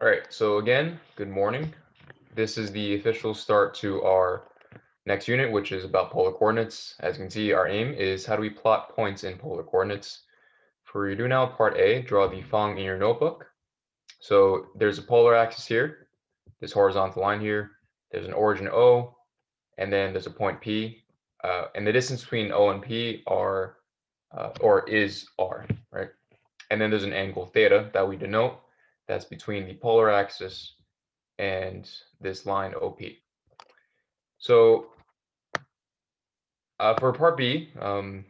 All right, so again, good morning. This is the official start to our next unit, which is about polar coordinates. As you can see, our aim is how do we plot points in polar coordinates. For your do now, part A, draw the following in your notebook. So there's a polar axis here, this horizontal line here, there's an origin O, and then there's a point P, and the distance between O and P are, or is R, right? And then there's an angle theta that we denote, that's between the polar axis and this line OP. So for part B, for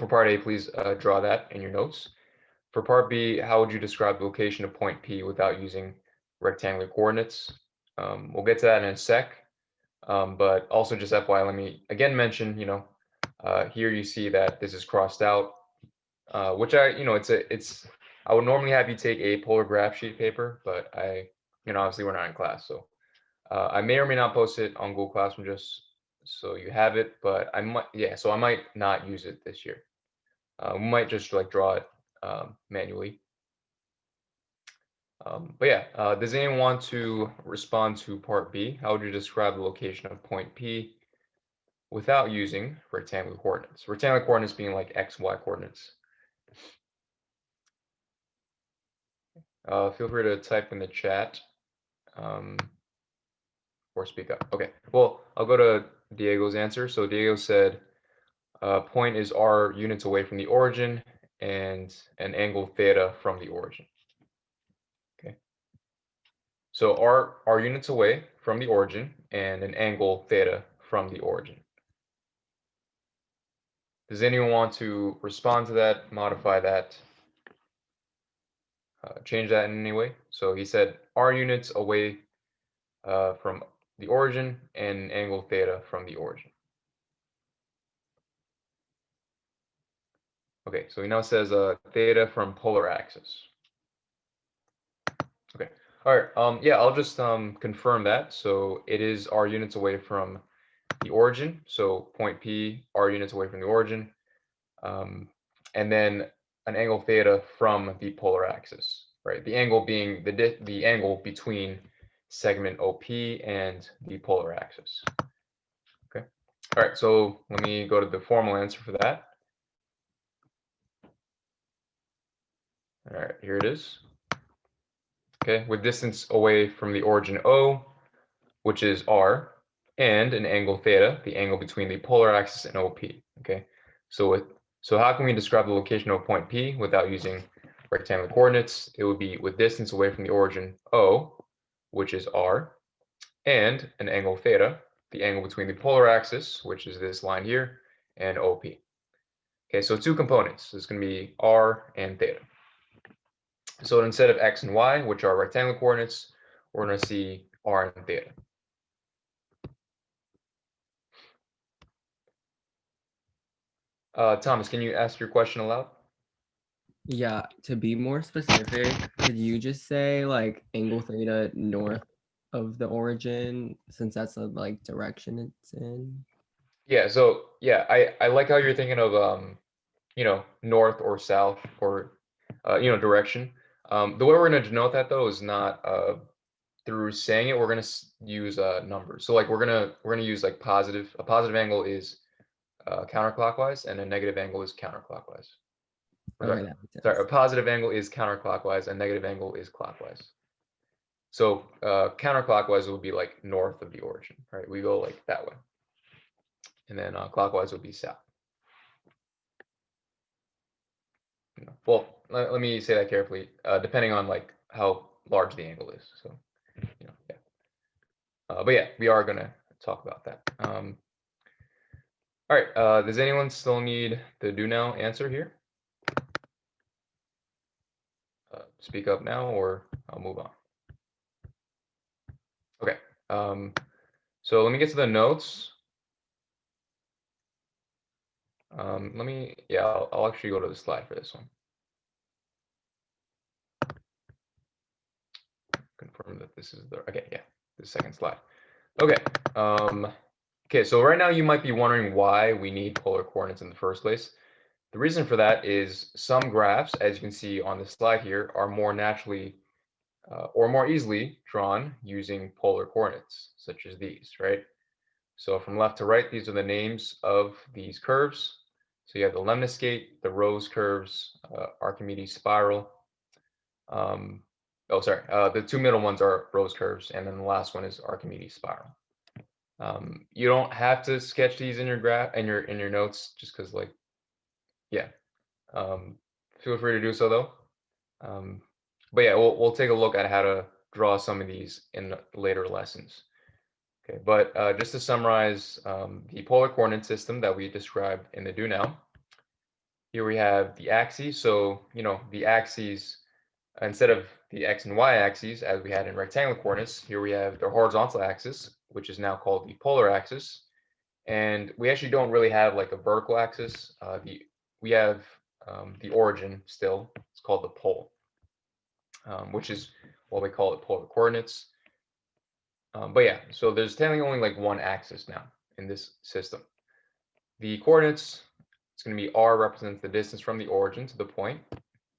part A, please draw that in your notes. For part B, how would you describe the location of point P without using rectangular coordinates? We'll get to that in a sec, but also just FYI, let me again mention, here you see that this is crossed out, which I would normally have you take a polar graph sheet paper, but obviously we're not in class, so I may or may not post it on Google Classroom just so you have it, but so I might not use it this year. We might just like draw it manually. But yeah, does anyone want to respond to part B? How would you describe the location of point P without using rectangular coordinates? Rectangular coordinates being like X, Y coordinates. Feel free to type in the chat or speak up. Okay, well, I'll go to Diego's answer. So Diego said, point is r units away from the origin and an angle theta from the origin. Okay. So r units away from the origin and an angle theta from the origin. Does anyone want to respond to that, modify that, change that in any way? So he said r units away from the origin and angle theta from the origin. Okay, so he now says theta from polar axis. Okay. All right. Yeah, I'll just confirm that. So it is r units away from the origin. So point P, r units away from the origin. And then an angle theta from the polar axis, right? The angle being the angle between segment OP and the polar axis. Okay. All right. So let me go to the formal answer for that. All right. Here it is. Okay. With distance away from the origin O, which is r, and an angle theta, the angle between the polar axis and OP. Okay, so how can we describe the location of point P without using rectangular coordinates? It would be with distance away from the origin O, which is r, and an angle theta, the angle between the polar axis, which is this line here, and OP. Okay, so two components. It's going to be r and theta. So instead of x and y, which are rectangular coordinates, we're going to see r and theta. Thomas, can you ask your question aloud? Yeah, to be more specific, could you just say like angle theta north of the origin since that's the like direction it's in? Yeah, so yeah, I like how you're thinking of north or south or direction. The way we're going to denote that though is not through saying it. We're going to use numbers. So like we're gonna use like positive. A positive angle is counterclockwise, and a negative angle is counterclockwise. Okay, that makes Sorry, sense. a positive angle is counterclockwise, a negative angle is clockwise. So counterclockwise would be like north of the origin, right? We go like that way, and then clockwise would be south. Well, let me say that carefully, depending on like how large the angle is. So, yeah. But yeah, we are gonna talk about that. All right. Does anyone still need the do now answer here? Speak up now, or I'll move on. Okay. So let me get to the notes. I'll actually go to the slide for this one. Confirm that this is the the second slide. Okay. Okay, so right now you might be wondering why we need polar coordinates in the first place. The reason for that is some graphs, as you can see on the slide here, are more naturally or more easily drawn using polar coordinates, such as these, right? So from left to right, these are the names of these curves. So you have the lemniscate, the rose curves, Archimedes spiral. The two middle ones are rose curves, and then the last one is Archimedes spiral. You don't have to sketch these in your graph in your notes, just because feel free to do so though. But yeah, we'll take a look at how to draw some of these in later lessons. Okay, but just to summarize the polar coordinate system that we described in the do now. Here we have the axes. So, the axes, instead of the x and y axes as we had in rectangular coordinates, here we have the horizontal axis, which is now called the polar axis. And we actually don't really have like a vertical axis. We have the origin still. It's called the pole, which is what we call it polar coordinates. But yeah, so there's technically only like one axis now in this system. The coordinates, it's going to be r represents the distance from the origin to the point.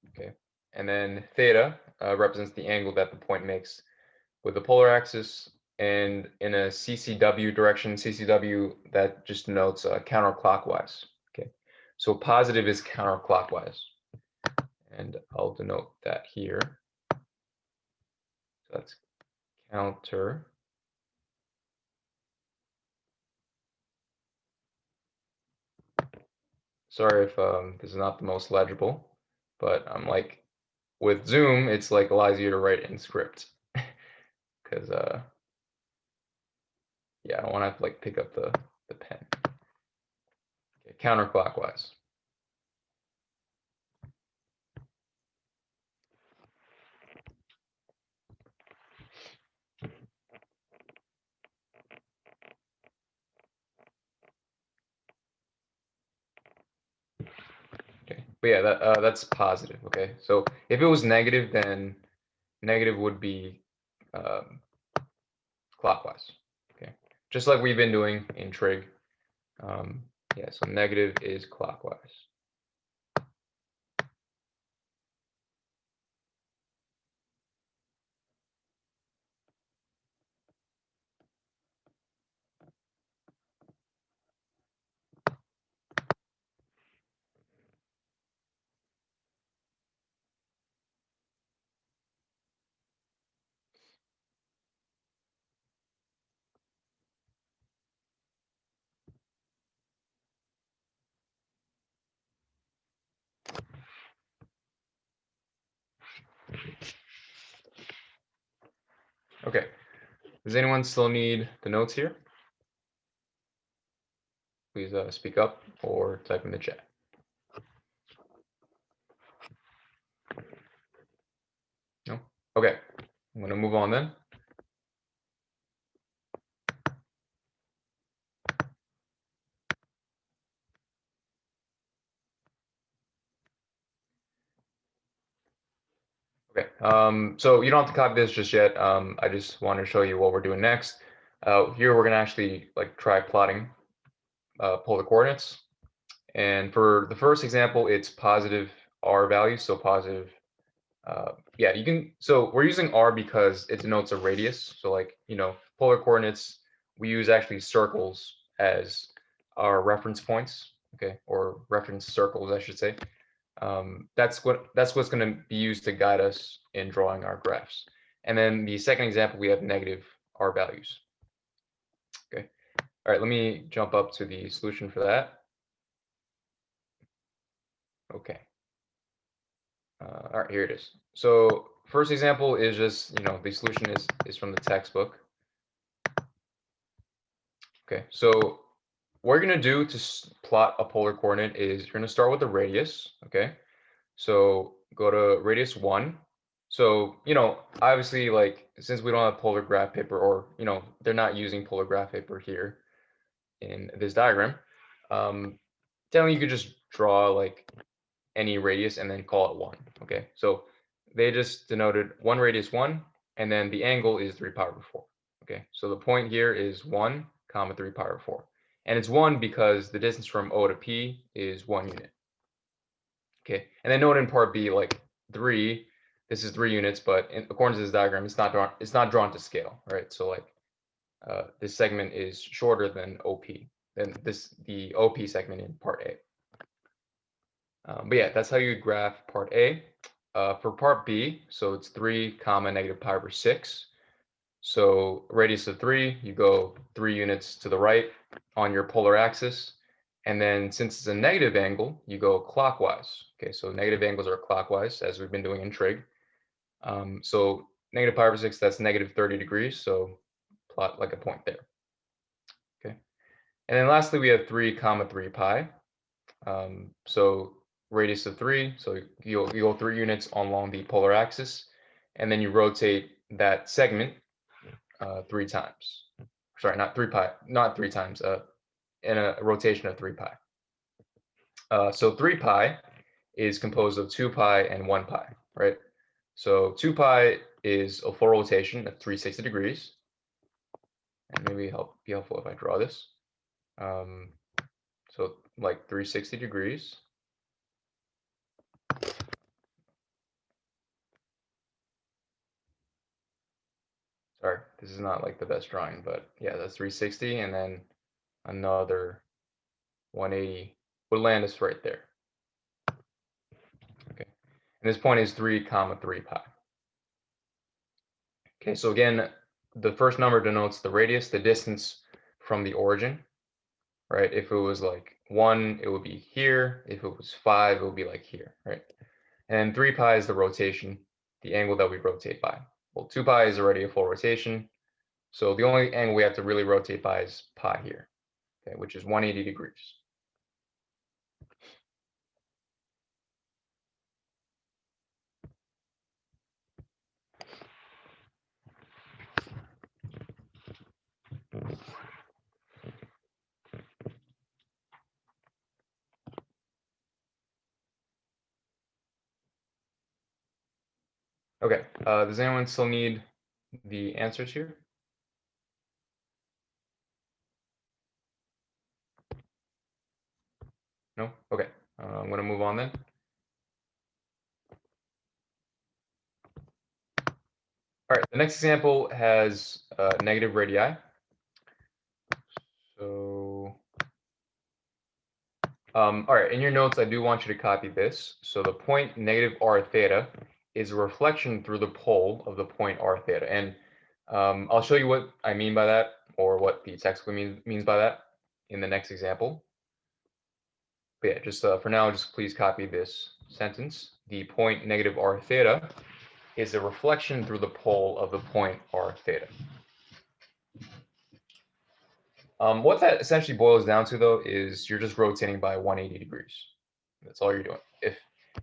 Okay, and then theta represents the angle that the point makes with the polar axis, and in a CCW direction, CCW, that just denotes counterclockwise. Okay, so positive is counterclockwise, and I'll denote that here. So that's counter. Sorry if this is not the most legible, but I'm like, with Zoom, it's like a lot easier to write in script because yeah, I don't want to have to like pick up the pen. Okay, counterclockwise. Okay, but yeah, that's positive. Okay, so if it was negative, then negative would be clockwise. Okay, just like we've been doing in trig. Yeah, so negative is clockwise. Okay, does anyone still need the notes here? Please speak up or type in the chat. No? Okay, I'm going to move on then. Okay, so you don't have to copy this just yet. I just want to show you what we're doing next. Here we're going to actually like try plotting polar coordinates. And for the first example, it's positive r value, so positive. Yeah, you can. So we're using r because it denotes a radius. So like, polar coordinates, we use actually circles as our reference points. Okay, or reference circles, I should say. That's what's going to be used to guide us in drawing our graphs. And then the second example, we have negative r values. Okay. All right, let me jump up to the solution for that. Okay. All right, here it is. So first example is just, the solution is from the textbook. Okay, so what you're going to do to plot a polar coordinate is you're going to start with the radius. Okay, so go to radius 1. So, obviously, like, since we don't have polar graph paper, or, they're not using polar graph paper here in this diagram, technically you could just draw like any radius and then call it 1. Okay, so they just denoted one radius 1, and then the angle is 3 pi over 4. Okay, so the point here is 1 comma 3 pi over 4, and it's 1 because the distance from O to P is 1 unit. Okay, and then note in part B, like 3, this is 3 units, but according to this diagram, it's not drawn to scale, right? So like this segment is shorter than OP, than the OP segment in part A. But yeah, that's how you graph part A. For part B, so it's 3 comma negative pi over 6. So radius of 3, you go 3 units to the right on your polar axis. And then since it's a negative angle, you go clockwise. Okay, so negative angles are clockwise, as we've been doing in trig. So negative pi over 6, that's negative 30 degrees. So plot like a point there. Okay. And then lastly, we have 3 comma 3 pi. So radius of 3, so you go 3 units along the polar axis, and then you rotate that segment 3 times. Sorry, not 3 pi, not 3 times, in a rotation of 3 pi. So 3 pi is composed of 2 pi and 1 pi, right? So 2 pi is a full rotation of 360 degrees. And maybe be helpful if I draw this. So like 360 degrees. Sorry, this is not like the best drawing, but yeah, that's 360, and then another 180 would land us right there. Okay, and this point is 3 comma 3 pi. Okay, so again, the first number denotes the radius, the distance from the origin, right? If it was like 1, it would be here. If it was 5, it would be like here, right? And 3 pi is the rotation, the angle that we rotate by. Well, 2 pi is already a full rotation, so the only angle we have to really rotate by is pi here, okay, which is 180 degrees. Okay, does anyone still need the answers here? No? Okay, I'm going to move on then. All right, the next example has negative radii. So, all right, in your notes, I do want you to copy this. So the point negative r theta is a reflection through the pole of the point r theta. And I'll show you what I mean by that, or what the textbook means by that in the next example. But yeah, just for now, just please copy this sentence. The point negative r theta is a reflection through the pole of the point r theta. What that essentially boils down to, though, is you're just rotating by 180 degrees. That's all you're doing.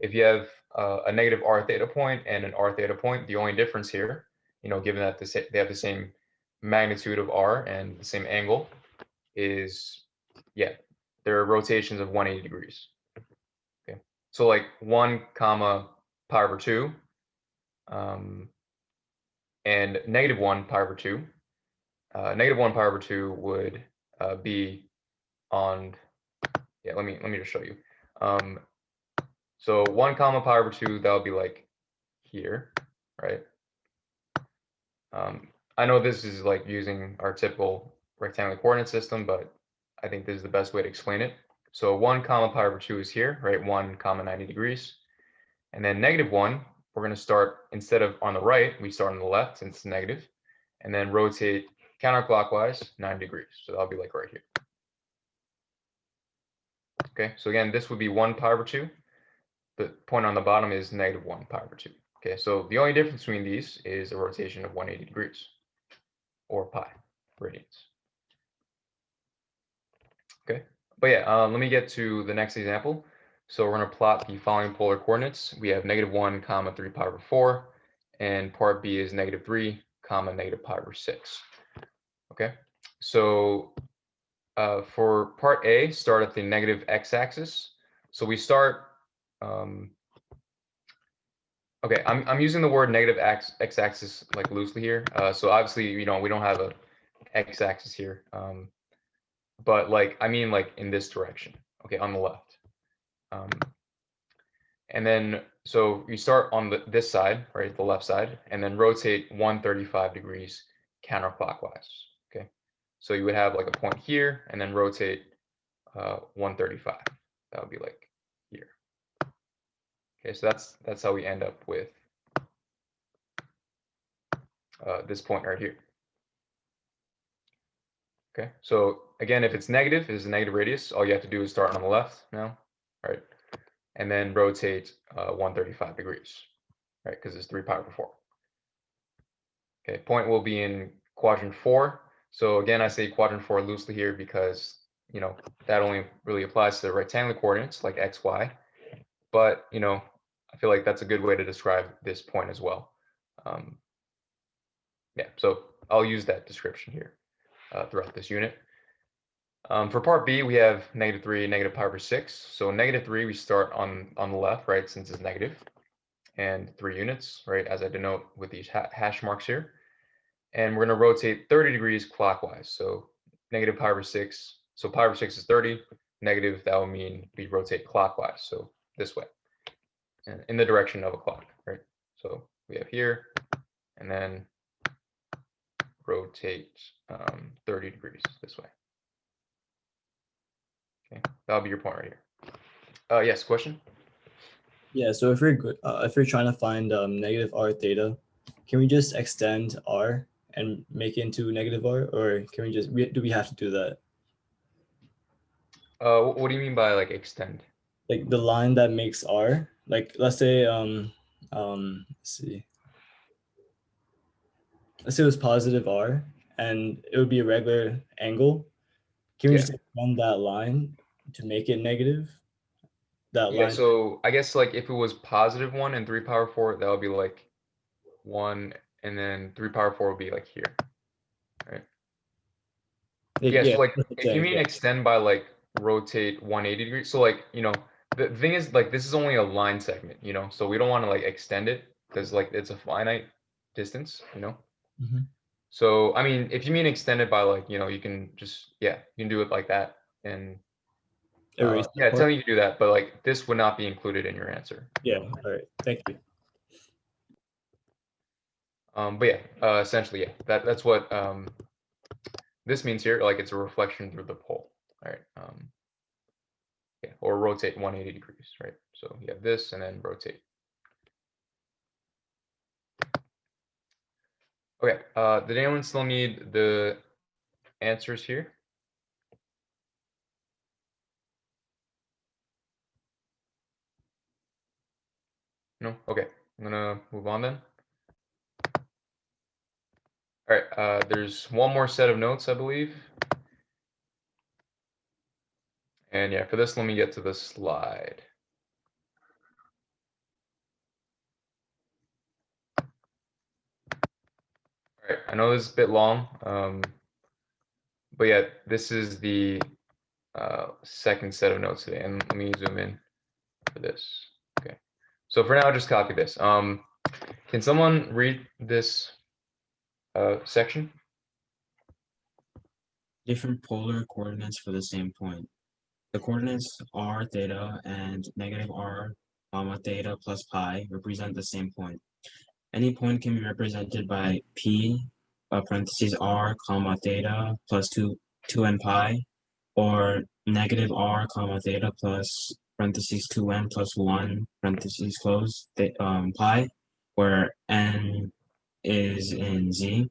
If you have a negative r theta point and an r theta point, the only difference here, given that they have the same magnitude of r and the same angle, is, yeah, their rotations of 180 degrees. Okay, so like 1 comma pi over 2, and negative 1 pi over 2. Negative 1 pi over 2 would be on, yeah, let me just show you. So 1 comma pi over 2, that would be like here, right? I know this is like using our typical rectangular coordinate system, but I think this is the best way to explain it. So 1 comma pi over 2 is here, right? 1 comma 90 degrees. And then negative 1, we're going to start, instead of on the right, we start on the left since it's negative, and then rotate counterclockwise 90 degrees. So that'll be like right here. Okay, so again, this would be 1 pi over 2. The point on the bottom is negative 1 pi over 2. Okay, so the only difference between these is a rotation of 180 degrees, or pi radians. Okay, but yeah, let me get to the next example. So we're going to plot the following polar coordinates. We have negative 1 comma 3 pi over 4, and part B is negative 3 comma negative pi over 6. Okay, so for part A, start at the negative x-axis. So we start, okay, I'm using the word negative x-axis like loosely here. So obviously, we don't have a x-axis here, but like I mean like in this direction, okay, on the left. And then so you start on this side, right, the left side, and then rotate 135 degrees counterclockwise. Okay, so you would have like a point here, and then rotate 135. That would be like here. Okay, so that's how we end up with this point right here. Okay, so again, if it's negative, if it's a negative radius, all you have to do is start on the left now, right? And then rotate 135 degrees, right? Because it's 3 pi over 4. Okay, point will be in quadrant 4. So again, I say quadrant 4 loosely here because, you know, that only really applies to the rectangular coordinates like x, y. But, you know, I feel like that's a good way to describe this point as well. Yeah, so I'll use that description here throughout this unit. For part B, we have -3, negative pi over 6. So -3, we start on the left, right, since it's negative, and 3 units, right, as I denote with these hash marks here. And we're going to rotate 30 degrees clockwise. So negative pi over 6. So pi over 6 is 30. Negative, that will mean we rotate clockwise. So this way, and in the direction of a clock, right? So we have here, and then rotate 30 degrees this way. Okay, that'll be your point right here. Yes, question? Yeah, so if we're trying to find negative r theta, can we just extend r and make it into negative r, or can we just do we have to do that? What do you mean by like extend? Like the line that makes r, like let's say let's say it was positive r and it would be a regular angle. Can we Yeah. just extend that line to make it negative? That Yeah, line. so I guess like if it was positive 1 and 3 power 4, that would be like 1, and then 3 power 4 would be like here, right? Yeah, so like if you mean extend by like rotate 180 degrees, so like, you know, the thing is like this is only a line segment, you know, so we don't want to like extend it because like it's a finite distance, you know. Mhm. So I mean, if you mean extend it by like, you know, you can just, yeah, you can do it like that, and Erase that yeah, part? telling you to do that, but like this would not be included in your answer. Yeah, all right, thank you. But yeah, essentially, yeah, that's what this means here. Like it's a reflection through the pole, right? Yeah, or rotate 180 degrees, right? So you have this, and then rotate. Okay. Did anyone still need the answers here? No. Okay. I'm gonna move on then. All right. There's one more set of notes, I believe. And yeah, for this, let me get to the slide. All right, I know this is a bit long, but yeah, this is the second set of notes today, and let me zoom in for this. Okay, so for now, just copy this. Can someone read this section? Different polar coordinates for the same point. The coordinates r theta and -r, theta plus pi represent the same point. Any point can be represented by p parentheses r, theta plus 2n pi, or -r, theta plus parentheses 2n plus 1 parentheses close pi, where n is in z.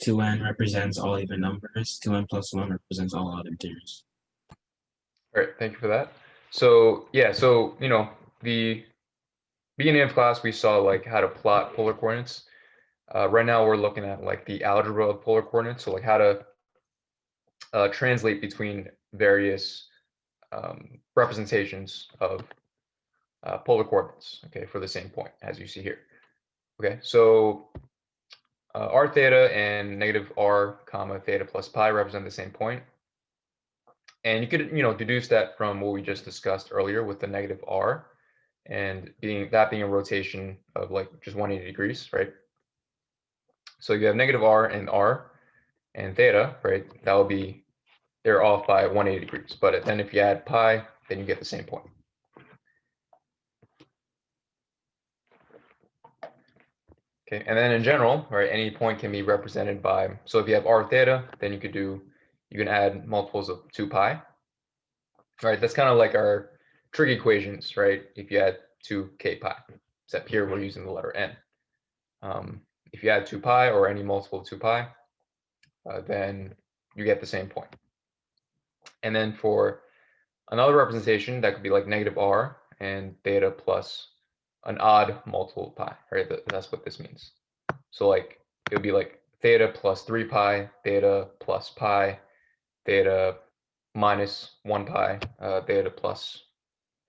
2n represents all even numbers. 2n plus 1 represents all odd integers. All right, thank you for that. So yeah, so you know, the beginning of class we saw like how to plot polar coordinates. Right now we're looking at like the algebra of polar coordinates, so like how to translate between various representations of polar coordinates, okay, for the same point, as you see here. Okay, so r theta and -r, theta plus pi represent the same point. And you could, you know, deduce that from what we just discussed earlier with the -r, and being a rotation of like just 180 degrees, right? So you have -r and theta, right? That will be, they're off by 180 degrees. But then if you add pi, then you get the same point. Okay, and then in general, right, any point can be represented by, so if you have r theta, then you can add multiples of 2 pi. All right, that's kind of like our trig equations, right? If you add 2k pi, except here we're using the letter n. If you add 2 pi or any multiple of 2 pi, then you get the same point. And then for another representation, that could be like negative r and theta plus an odd multiple of pi, right? That's what this means. So like it would be like theta plus 3 pi, theta plus pi, theta minus 1 pi, theta plus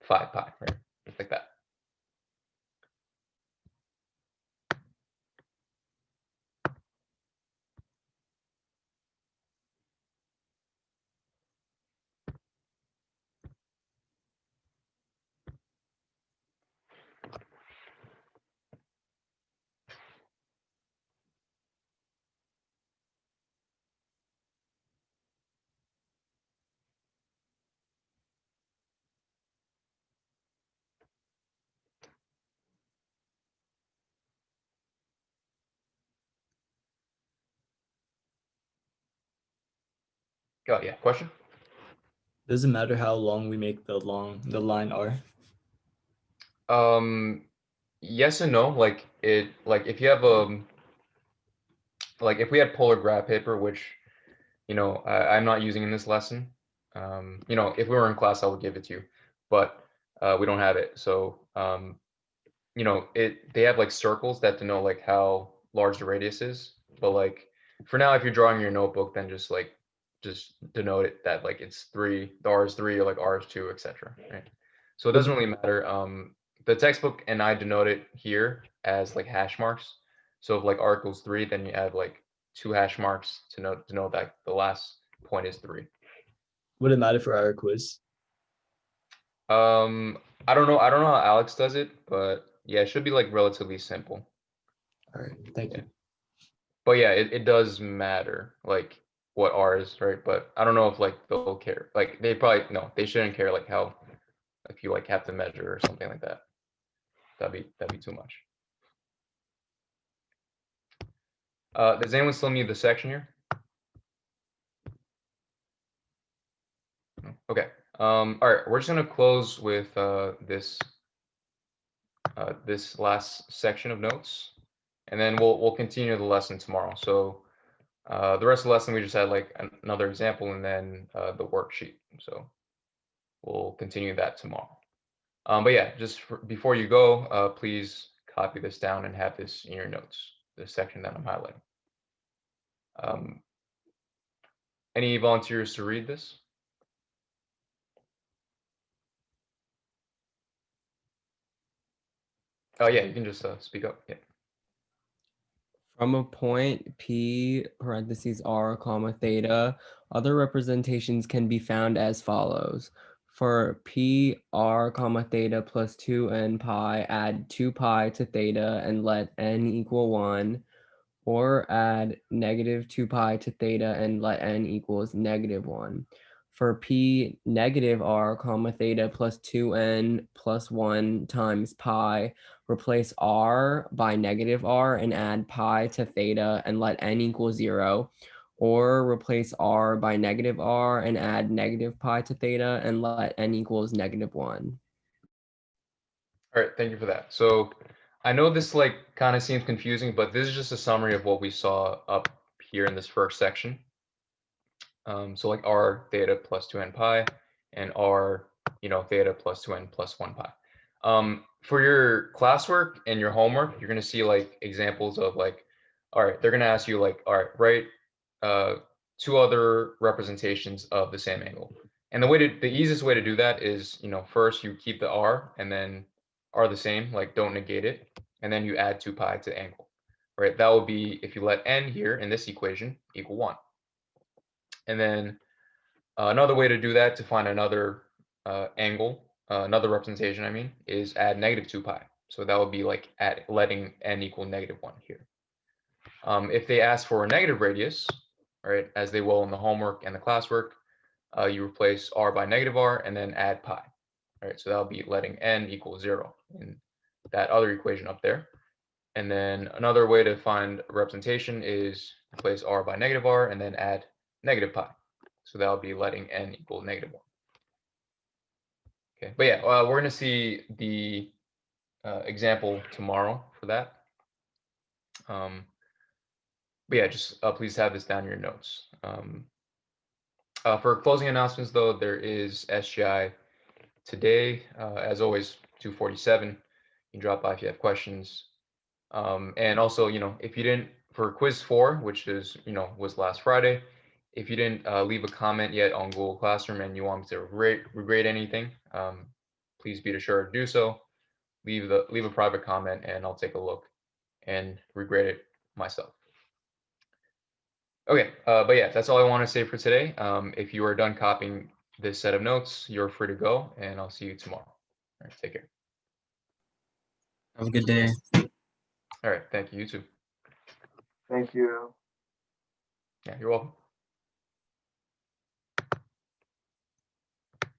5 pi, right? Just like that. Oh yeah, question? Does it matter how long we make the line r? Yes and no. Like if you have like if we had polar graph paper, which I'm not using in this lesson. If we were in class, I would give it to you, but we don't have it. So they have like circles that denote like how large the radius is. But like for now, if you're drawing your notebook, then just denote it that like it's 3, the r is 3 or like r is 2, etc. Right? So it doesn't really matter. The textbook and I denote it here as like hash marks. So if like r equals 3, then you add like 2 hash marks to know that the last point is 3. Would it matter for our quiz? I don't know how Alex does it, but yeah, it should be like relatively simple. All right, thank you. But yeah, it does matter like what r is, right? But I don't know if like they'll care. Like they probably no, they shouldn't care like how if you like have to measure or something like that. That'd be too much. Does anyone still need the section here? No? Okay. All right, we're just gonna close with this last section of notes, and then we'll continue the lesson tomorrow. So the rest of the lesson we just had like another example and then the worksheet. So we'll continue that tomorrow. But yeah, just before you go, please copy this down and have this in your notes, this section that I'm highlighting. Any volunteers to read this? Oh yeah, you can just speak up. Yeah. From a point P parentheses R comma theta, other representations can be found as follows. For P R comma theta plus 2n pi, add 2 pi to theta and let n equal 1, or add negative 2 pi to theta and let n equals negative 1. For P negative R comma theta plus 2n plus 1 times pi, replace r by negative r and add pi to theta and let n equal 0, or replace r by negative r and add negative pi to theta and let n equals negative 1. All right, thank you for that. So I know this like kind of seems confusing, but this is just a summary of what we saw up here in this first section. So like r theta plus 2n pi and r theta plus 2n plus 1 pi. For your classwork and your homework, you're going to see like examples of like, all right, they're going to ask you like, all right, write 2 other representations of the same angle. And the easiest way to do that is, first you keep the r and then r the same, like don't negate it, and then you add 2 pi to the angle, right? That will be if you let n here in this equation equal 1. And then another way to do that to find another angle, another representation, I mean, is add negative 2 pi. So that would be like letting n equal negative 1 here. If they ask for a negative radius, right, as they will in the homework and the classwork, you replace r by negative r and then add pi. All right, so that'll be letting n equal 0 in that other equation up there. And then another way to find a representation is replace r by negative r and then add negative pi. So that'll be letting n equal -1. Okay, but yeah, we're going to see the example tomorrow for that. But yeah, just please have this down in your notes. For closing announcements, though, there is SGI today, as always, 2:47. You can drop by if you have questions. And also, if you didn't, for quiz 4, which is, was last Friday, if you didn't leave a comment yet on Google Classroom and you want me to regrade anything, please be sure to do so. Leave a private comment and I'll take a look and regrade it myself. Okay, but yeah, that's all I want to say for today. If you are done copying this set of notes, you're free to go, and I'll see you tomorrow. All right, take care. Have a good day. All right, thank you. You too. Thank you. Yeah, you're welcome.